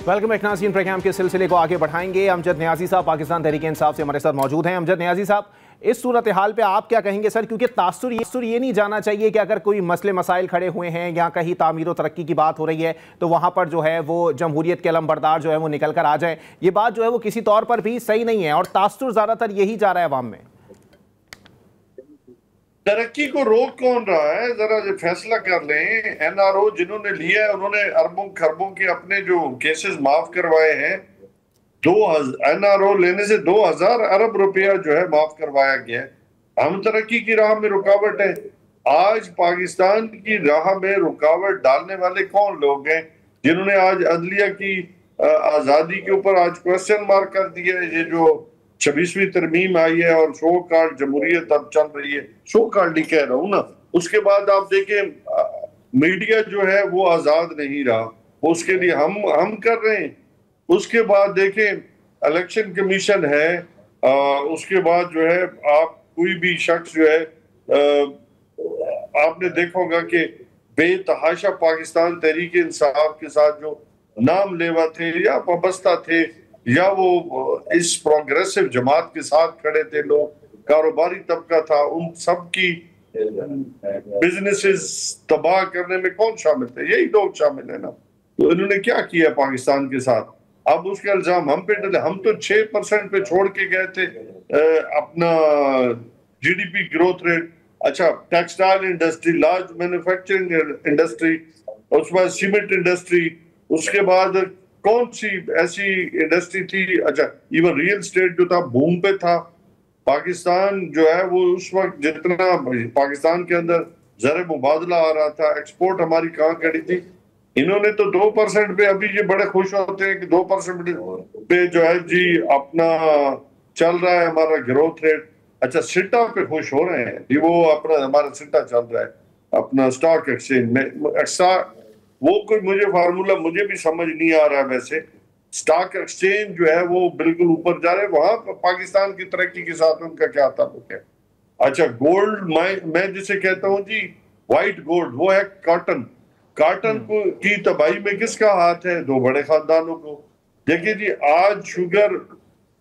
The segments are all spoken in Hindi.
वेलकम एक नाज़रीन, प्रोग्राम के सिलसिले को आगे बढ़ाएंगे। अमजद नियाजी साहब पाकिस्तान तहरीक इंसाफ से हमारे साथ मौजूद हैं। अमजद नियाजी साहब, इस सूरत हाल पे आप क्या कहेंगे सर? क्योंकि तासुर ये नहीं जाना चाहिए कि अगर कोई मसले मसाइल खड़े हुए हैं या कहीं तामीर और तरक्की की बात हो रही है तो वहाँ पर जो है वो जमहूरियत के अलमबरदार जो है वो निकल कर आ जाए। ये बात जो है वो किसी तौर पर भी सही नहीं है और तासुर ज़्यादातर यही जा रहा है अवाम में। तरक्की को रोक कौन रहा है? जरा जो फैसला कर लें। एनआरओ जिन्होंने लिया है उन्होंने अरबों खरबों के अपने जो केसेस माफ करवाए हैं। एनआरओ लेने से 2000 अरब रुपया जो है माफ करवाया गया है। हम तरक्की की राह में रुकावट है। आज पाकिस्तान की राह में रुकावट डालने वाले कौन लोग हैं जिन्होंने आज अदलिया की आजादी के ऊपर आज क्वेश्चन मार्क कर दिया है? ये जो 26वीं तरमीम आई है और शो कार्ड जमहूरियत अब चल रही है, शो कार्ड ही कह रहा हूं ना। उसके बाद आप देखें मीडिया जो है वो आजाद नहीं रहा, उसके लिए हम कर रहे हैं। उसके बाद देखें इलेक्शन कमीशन है, उसके बाद जो है आप कोई भी शख्स जो है आपने देखा होगा कि बेतहाशा पाकिस्तान तहरीक इंसाफ के साथ जो नाम लेवा थे या वाबस्ता थे या वो इस प्रोग्रेसिव जमात के साथ खड़े थे, लोग कारोबारी तबका था, उन सब की बिजनेसेस तबाह करने में कौन शामिल थे? यही लोग शामिल है ना। तो इन्होंने क्या किया पाकिस्तान के साथ? अब उसके इल्जाम हम पे डले। हम तो 6% पे छोड़ के गए थे अपना जीडीपी ग्रोथ रेट। अच्छा, textile industry, large manufacturing industry, उसके बाद सीमेंट इंडस्ट्री, उसके बाद कौन सी ऐसी इंडस्ट्री थी? अच्छा, इवन रियल एस्टेट जो था बूम पे था। पाकिस्तान जो है वो उस वक्त जितना पाकिस्तान के अंदर ज़र मुबादला आ रहा था, एक्सपोर्ट हमारी कहाँ खड़ी थी। इन्होंने तो 2% पे, अभी ये बड़े खुश होते हैं कि 2% पे जो है जी अपना चल रहा है हमारा ग्रोथ रेट। अच्छा, सिटा पे खुश हो रहे हैं जी, वो अपना हमारा सिटा चल रहा है अपना स्टॉक एक्सचेंज में। वो कोई मुझे फार्मूला मुझे भी समझ नहीं आ रहा है। वैसे स्टॉक एक्सचेंज जो है वो बिल्कुल ऊपर जा रहे हैं, वहां पाकिस्तान की तरक्की के साथ उनका क्या ताल्लुक है? अच्छा, गोल्ड मैं जिसे कहता हूँ जी व्हाइट गोल्ड, वो है कॉटन। कॉटन को की तबाही में किसका हाथ है? दो बड़े खानदानों को। देखिए जी, आज शुगर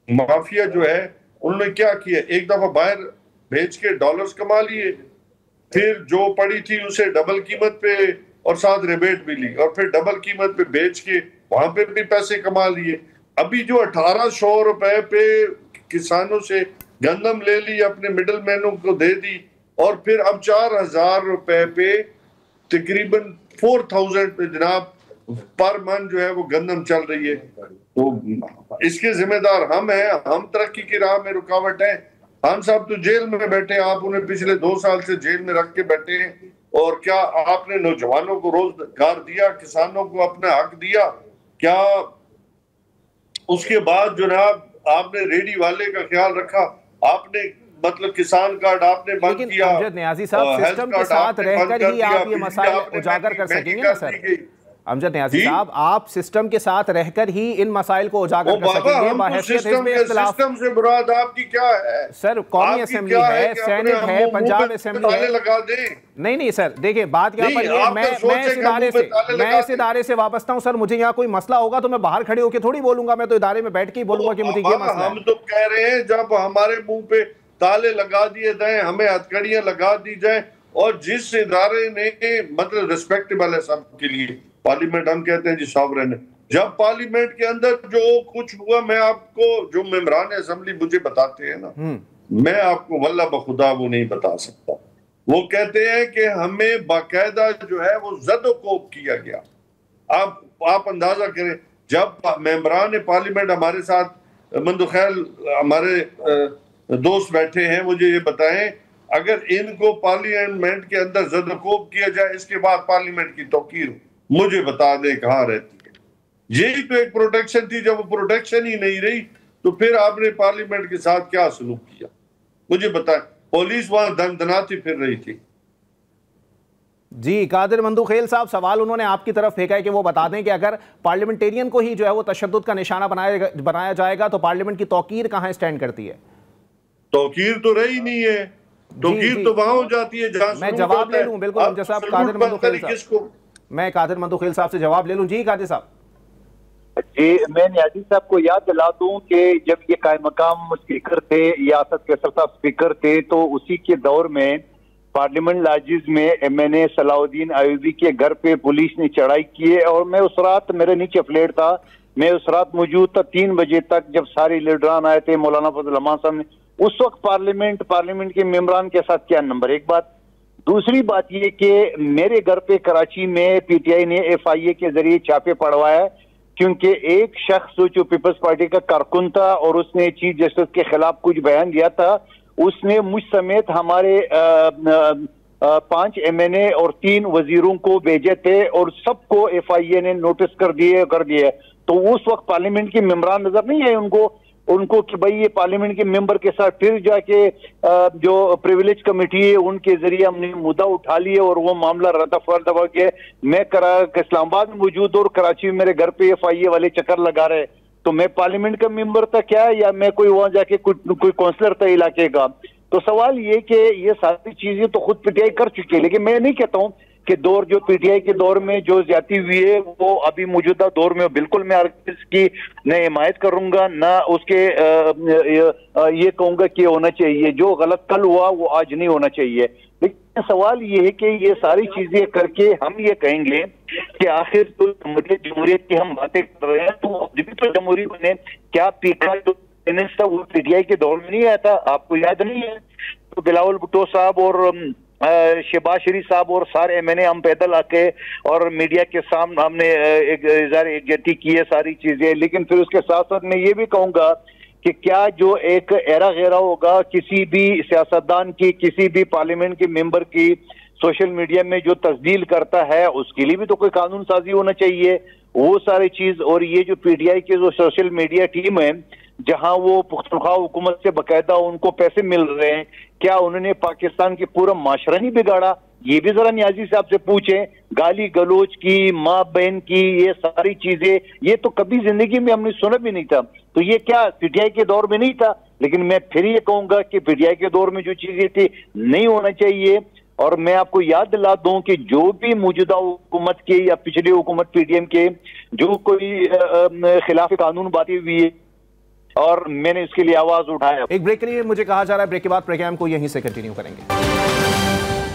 माफिया जो है उन्होंने क्या किया, एक दफा बाहर भेज के डॉलर्स कमा लिए, फिर जो पड़ी थी उसे डबल कीमत पे और साथ रिबेट भी ली, और फिर डबल कीमत पे बेच के वहां पे भी पैसे कमा लिए। अभी जो 1800 रुपए पे किसानों से गंदम ले ली, अपने मिडिल मैनों को दे दी, और फिर अब 4000 रुपए पे तकरीबन 4000 पे जनाब पर मन जो है वो गंदम चल रही है। तो इसके जिम्मेदार हम हैं। हम तरक्की की राह में रुकावट है। हम सब तो जेल में बैठे, आप उन्हें पिछले 2 साल से जेल में रख के बैठे हैं। और क्या आपने नौजवानों को रोजगार दिया? किसानों को अपना हक दिया क्या? उसके बाद जनाब आपने रेडी वाले का ख्याल रखा? आपने मतलब किसान कार्ड आपने बंद किया। अमजद नियाजी साहब, सिस्टम के साथ रहकर ही आप ये मसाइल उजागर कर सकेंगे ना सर? अमजद नियाजी साहब, आप सिस्टम के साथ रहकर ही इन मसाइल को उजागर कर सकेंगे। सिस्टम से मुराद आपकी क्या है सर? कौमी असेंबली है, सेनेट है, पंजाब असेंबली है। लगा दे। नहीं सर, देखिए बात यहाँ पर ये, मैं इस इदारे से वाबस्ता हूँ सर। मुझे यहाँ कोई मसला होगा तो मैं बाहर खड़े होकर थोड़ी बोलूंगा, मैं तो इदारे में बैठ के ही बोलूंगा कि मुझे ये मसला है। हम तो कह रहे हैं जब हमारे मुंह पे ताले लगा दिए जाए, हमें हथकड़ियां लगा दी जाए, और जिस इदारे ने मतलब रिस्पेक्टेबल है सबके लिए, पार्लियामेंट हम कहते हैं जी सॉवरेन है। जब पार्लियामेंट के अंदर जो कुछ हुआ, मैं आपको जो मेंबरान असेंबली मुझे बताते हैं ना, मैं आपको वल्लाह बखुदा वो नहीं बता सकता। वो कहते हैं कि हमें बाकायदा जो है वो ज़द-ओ-कोब किया गया। आप अंदाजा करें, जब मेंबरान पार्लियामेंट हमारे साथ मंदुखैल हमारे दोस्त बैठे हैं, मुझे ये बताएं अगर इनको पार्लियामेंट के अंदर ज़द-ओ-कोब किया जाए, इसके बाद पार्लियामेंट की तौकीर मुझे बता दे कहाँ रहती है। यही तो एक प्रोटेक्शन थी। जब वो प्रोटेक्शन ही नहीं रही तो फिर आपने पार्लियामेंट के साथ क्या सलूक किया? मुझे बताएं। पुलिस वहां दंदनाती फिर रही थी। जी, कादिर मंदुखेल साहब, सवाल उन्होंने आपकी तरफ फेंका है कि वो बता दें कि अगर पार्लियामेंटेरियन को ही जो है वो तशद्दुद का निशाना बनाया जाएगा तो पार्लियामेंट की तौकीर कहाँ स्टैंड करती है? तौकीर तो रही नहीं है। तौकीर तो वहां हो जाती है जहां मैं जवाब ले लूं। बिल्कुल कादिर मंदुखेल साहब, मैं कादिर मंदुखेल साहब से जवाब ले लूं। जी कादिर साहब। जी, मैं न्याजी साहब को याद दिला दूं कि जब ये कायम मकाम स्पीकर थे या असद कैसर साहब स्पीकर थे, तो उसी के दौर में पार्लियामेंट लाजिज में मैंने सलाउद्दीन अयूबी के घर पे पुलिस ने चढ़ाई की है और मैं उस रात, मेरे नीचे फ्लैट था, मैं उस रात मौजूद था 3 बजे तक, जब सारे लीडरान आए थे, मौलाना फजल रहमान साहब ने उस वक्त पार्लियामेंट के मेंबरान के साथ क्या नंबर। एक बात। दूसरी बात ये कि मेरे घर पे कराची में पीटीआई ने FIA के जरिए छापे पड़वाया, क्योंकि एक शख्स जो पीपल्स पार्टी का कारकुन था और उसने चीफ जस्टिस के खिलाफ कुछ बयान दिया था, उसने मुझ समेत हमारे 5 MNA और 3 वजीरों को भेजे थे और सबको FIA ने नोटिस कर दिए। तो उस वक्त पार्लियामेंट के मेंबरान नजर नहीं आए उनको कि भाई ये पार्लियामेंट के मेंबर के साथ फिर जाके जो प्रिविलेज कमेटी है उनके जरिए हमने मुद्दा उठा लिया और वो मामला रद्द के मैं इस्लामाबाद में मौजूद और कराची में मेरे घर पे FIA वाले चक्कर लगा रहे, तो मैं पार्लियामेंट का मेंबर था क्या, या मैं कोई वहां जाके कोई काउंसलर था इलाके का। तो सवाल ये कि ये सारी चीजें तो खुद पीटीआई कर चुकी है, लेकिन मैं नहीं कहता हूं कि जो पीटीआई के दौर में जो ज्यादती हुई है वो अभी मौजूदा दौर में बिल्कुल मैं इसकी न हिमायत करूंगा, ना उसके ये कहूंगा कि होना चाहिए। जो गलत कल हुआ वो आज नहीं होना चाहिए। लेकिन सवाल ये है कि ये सारी चीजें करके हम ये कहेंगे कि आखिर तो जमहूरियत की हम बातें कर रहे हैं, तो जब तो जमहूरी बने, क्या पीका जो था वो पीटीआई के दौर में नहीं आया था? आपको याद नहीं है? तो बिलावल भुट्टो साहब और शहबाज शरीफ साहब और सारे MNA हम पैदल आके और मीडिया के सामने हमने एकजहती की है सारी चीजें। लेकिन फिर उसके साथ साथ मैं ये भी कहूंगा कि क्या जो एक एरा गैरा होगा किसी भी सियासतदान की, किसी भी पार्लियामेंट के मेंबर की सोशल मीडिया में जो तस्दील करता है, उसके लिए भी तो कोई कानून साजी होना चाहिए। वो सारी चीज। और ये जो पीटीआई की जो सोशल मीडिया टीम है, जहां वो पुख्तनख्वा हुकूमत से बकायदा उनको पैसे मिल रहे हैं, क्या उन्होंने पाकिस्तान के पूरा माशरा नहीं बिगाड़ा? ये भी जरा न्याजी साहब से पूछें। गाली गलोच की, माँ बहन की, ये सारी चीजें ये तो कभी जिंदगी में हमने सुना भी नहीं था। तो ये क्या पीटीआई के दौर में नहीं था? लेकिन मैं फिर ये कहूंगा कि पीटीआई के दौर में जो चीजें थी नहीं होना चाहिए। और मैं आपको याद दिला दूं कि जो भी मौजूदा हुकूमत के या पिछली हुकूमत PDM के जो कोई खिलाफ कानून बातें हुई है और मैंने इसके लिए आवाज उठाया। एक ब्रेक के लिए मुझे कहा जा रहा है, ब्रेक के बाद प्रोग्राम को यहीं से कंटिन्यू करेंगे।